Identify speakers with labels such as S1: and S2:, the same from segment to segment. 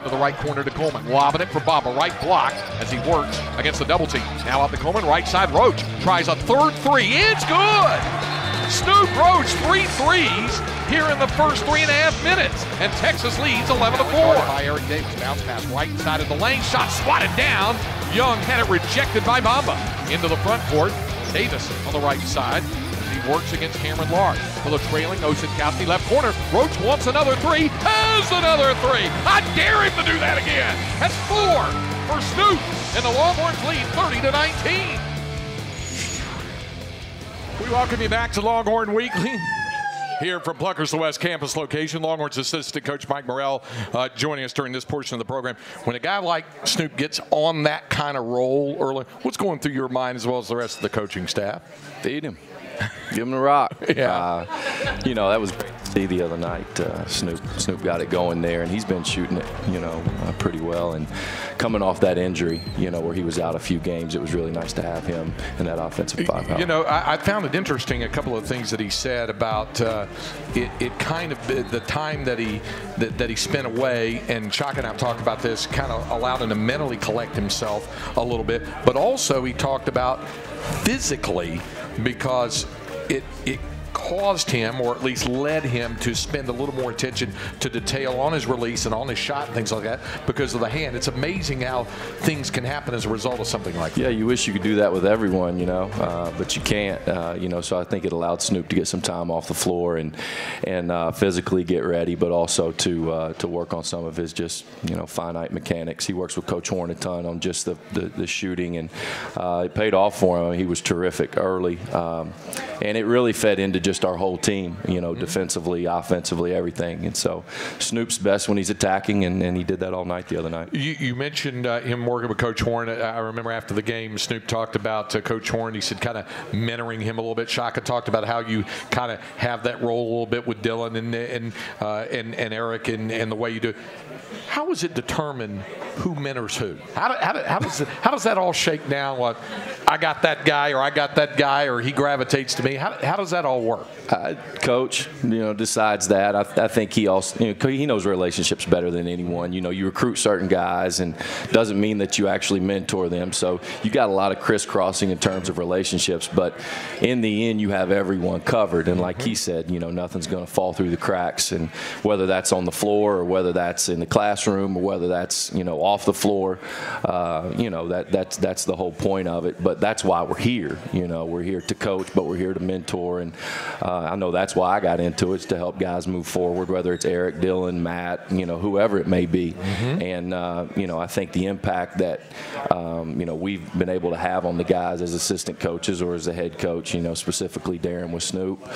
S1: to the right corner to Coleman. Lobbing it for Bob, a right block as he works against the double team. Now out to Coleman, right side. Roach tries a third three. It's good! Snoop Roach, 3 threes here in the first 3.5 minutes. And Texas leads 11-4. By Eric Davis, bounce pass right side of the lane. Shot swatted down. Young had it rejected by Bamba. Into the front court. Davis on the right side. He works against Cameron Lard. For the trailing Osetkowski left corner. Roach wants another three. Has another three. I dare him to do that again. That's 4 for Snoop. And the Longhorns lead 30-19. We welcome you back to Longhorn Weekly. Here from Pluckers, the West Campus location, Longhorns assistant coach Mike Morrell joining us during this portion of the program. When a guy like Snoop gets on that kind of roll early, what's going through your mind as well as the rest of the coaching staff?
S2: Feed him. Give him a rock.
S1: Yeah.
S2: You know, that was great to see the other night. Snoop got it going there, and he's been shooting it, you know, pretty well. And coming off that injury, you know, where he was out a few games, it was really nice to have him in that offensive five.
S1: You know, I found it interesting, a couple of things that he said about it kind of the time that he spent away, and Chuck and I have talked about this, kind of allowed him to mentally collect himself a little bit. But also he talked about physically, because it caused him, or at least led him, to spend a little more attention to detail on his release and on his shot and things like that because of the hand. It's amazing how things can happen as a result of something like that.
S2: Yeah, you wish you could do that with everyone, you know, but you can't, you know, so I think it allowed Snoop to get some time off the floor and physically get ready, but also to work on some of his just, you know, finite mechanics. He works with Coach Horn a ton on just the shooting, and it paid off for him. He was terrific early, and it really fed into just our whole team, you know, defensively, offensively, everything. And so Snoop's best when he's attacking, and he did that all night the other night.
S1: You mentioned him working with Coach Horn. I remember after the game, Snoop talked about Coach Horn. He said kind of mentoring him a little bit. Shaka talked about how you kind of have that role a little bit with Dylan and Eric and the way you do it. How is it determined who mentors who? How does that all shake down? What, I got that guy, or I got that guy, or he gravitates to me. How does that all work?
S2: Coach, you know, decides that. I think he also, you know, he knows relationships better than anyone. You know, you recruit certain guys, and doesn't mean that you actually mentor them. So you got a lot of crisscrossing in terms of relationships, but in the end, you have everyone covered. And like he said, you know, nothing's going to fall through the cracks. And whether that's on the floor, or whether that's in the classroom, or whether that's, you know, off the floor, you know, that's the whole point of it. But that's why we're here. You know, we're here to coach, but we're here to mentor. And I know that's why I got into it, is to help guys move forward, whether it's Eric, Dylan, Matt, you know, whoever it may be. And, you know, I think the impact that, you know, we've been able to have on the guys as assistant coaches or as a head coach, you know, specifically Darren with Snoop,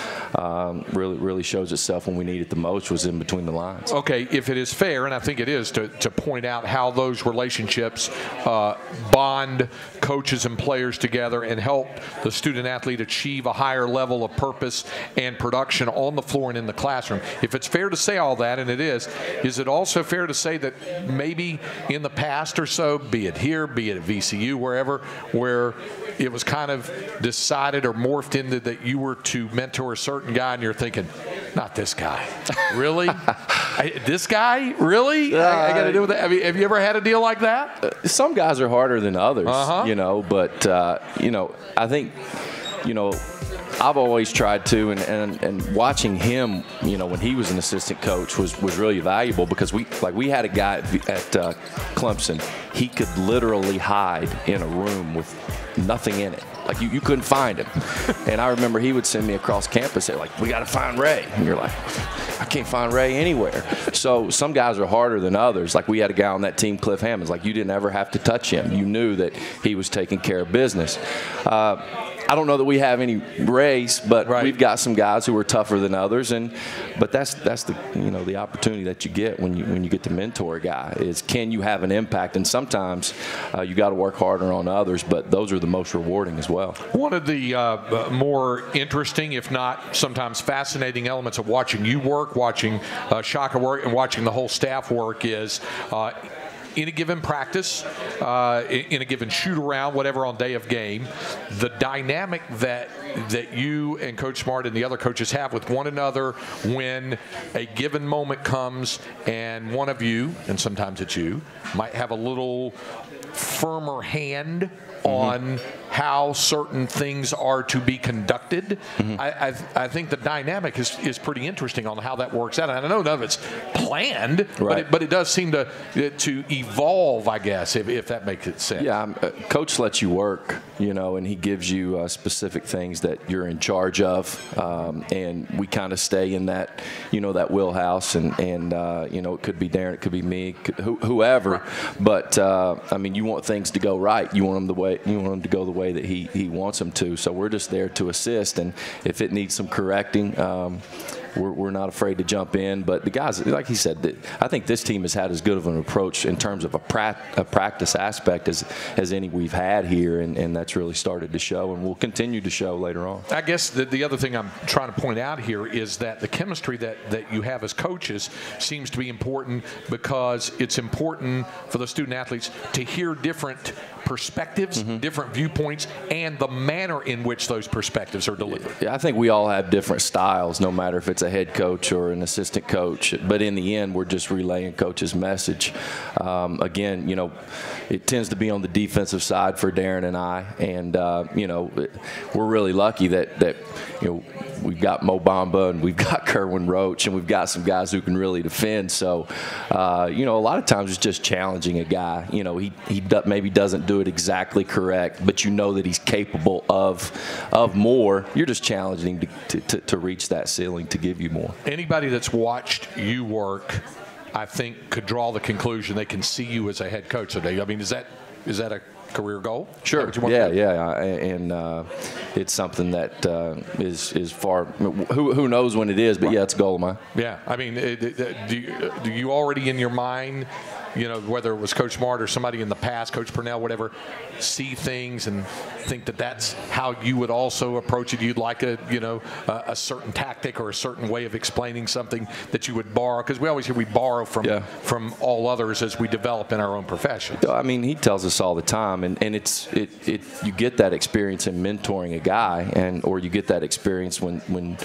S2: really shows itself when we need it the most, was in between the lines.
S1: Okay, if it is fair, and I think it is, to point out how those relationships bond coaches and players together and help the student athlete achieve a higher level of purpose and production on the floor and in the classroom. If it's fair to say all that, and it is it also fair to say that maybe in the past or so, be it here, be it at VCU, wherever, where it was kind of decided or morphed into that you were to mentor a certain guy, and you're thinking, not this guy. Really? This guy? Really? I got to do with that. Have you ever had a deal like that?
S2: Some guys are harder than others, you know, but, you know, I think, you know, I've always tried to, and watching him, you know, when he was an assistant coach was really valuable, because we had a guy at Clemson. He could literally hide in a room with nothing in it. Like, you couldn't find him. And I remember he would send me across campus, say, like, we got to find Ray. And you're like, I can't find Ray anywhere. So some guys are harder than others. Like, we had a guy on that team, Cliff Hammonds. Like, you didn't ever have to touch him. You knew that he was taking care of business. I don't know that we have any race, but we've got some guys who are tougher than others, but that's the, you know, the opportunity that you get when you get to mentor a guy, is can you have an impact? And sometimes you got to work harder on others, but those are the most rewarding as well.
S1: One of the more interesting, if not sometimes fascinating, elements of watching you work, watching Shaka work, and watching the whole staff work is in a given practice, in a given shoot around, whatever on day of game, the dynamic that you and Coach Smart and the other coaches have with one another when a given moment comes and one of you, and sometimes it's you, might have a little firmer hand on how certain things are to be conducted. I think the dynamic is pretty interesting on how that works out. And I know none of it's planned, but it does seem to evolve, I guess, if that makes it sense.
S2: Yeah, Coach lets you work, and he gives you specific things that you're in charge of, and we kind of stay in that, that wheelhouse, and it could be Darren, it could be me, whoever, but I mean, you want things to go right. You want them to go the way that he wants them to. So we're just there to assist, and if it needs some correcting, we're not afraid to jump in. But the guys, like he said, I think this team has had as good of an approach in terms of a practice aspect as any we've had here, and that's really started to show, and will continue to show later on.
S1: I guess the other thing I'm trying to point out here is that the chemistry that you have as coaches seems to be important, because it's important for the student athletes to hear different perspectives, different viewpoints, and the manner in which those perspectives are delivered.
S2: Yeah, I think we all have different styles, no matter if it's a head coach or an assistant coach. But in the end, we're just relaying coach's message. Again, it tends to be on the defensive side for Darren and I, and we're really lucky that we've got Mo Bamba and we've got Kerwin Roach and we've got some guys who can really defend. So, a lot of times it's just challenging a guy. He maybe doesn't do it exactly correct, but that he's capable of more. You're just challenging him to reach that ceiling, to give you more.
S1: Anybody that's watched you work, I think, could draw the conclusion they can see you as a head coach today. I mean, is that a career goal?
S2: Sure. Yeah. And it's something that is far. Who knows when it is? But yeah, it's a goal of mine.
S1: Yeah. I mean, do you already in your mind, whether it was Coach Smart or somebody in the past, Coach Purnell, whatever, see things and think that that's how you would also approach it? You'd like a certain tactic or a certain way of explaining something that you would borrow, because we always hear we borrow from all others as we develop in our own professions.
S2: I mean, he tells us all the time, and you get that experience in mentoring a guy, or you get that experience when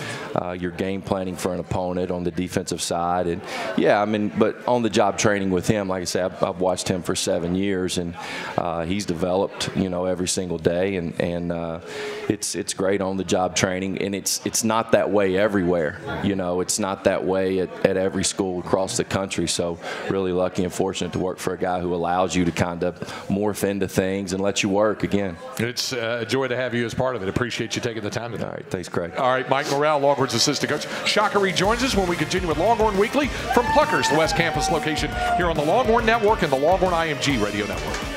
S2: you're game planning for an opponent on the defensive side, and but on the job training with him, like I said, I've watched him for 7 years, and he's developed, every single day, and it's great on the job training, and it's not that way everywhere. It's not that way at every school across the country. So really lucky and fortunate to work for a guy who allows you to kind of morph into things and let you work again.
S1: It's a joy to have you as part of it. Appreciate you taking the time today.
S2: All right, thanks, Craig.
S1: All right, Mike Morrell, Longhorns assistant coach. Shaka rejoins us when we continue with Longhorn Weekly from Pluckers, the West Campus location here on the Longhorn Network and the Longhorn IMG Radio Network.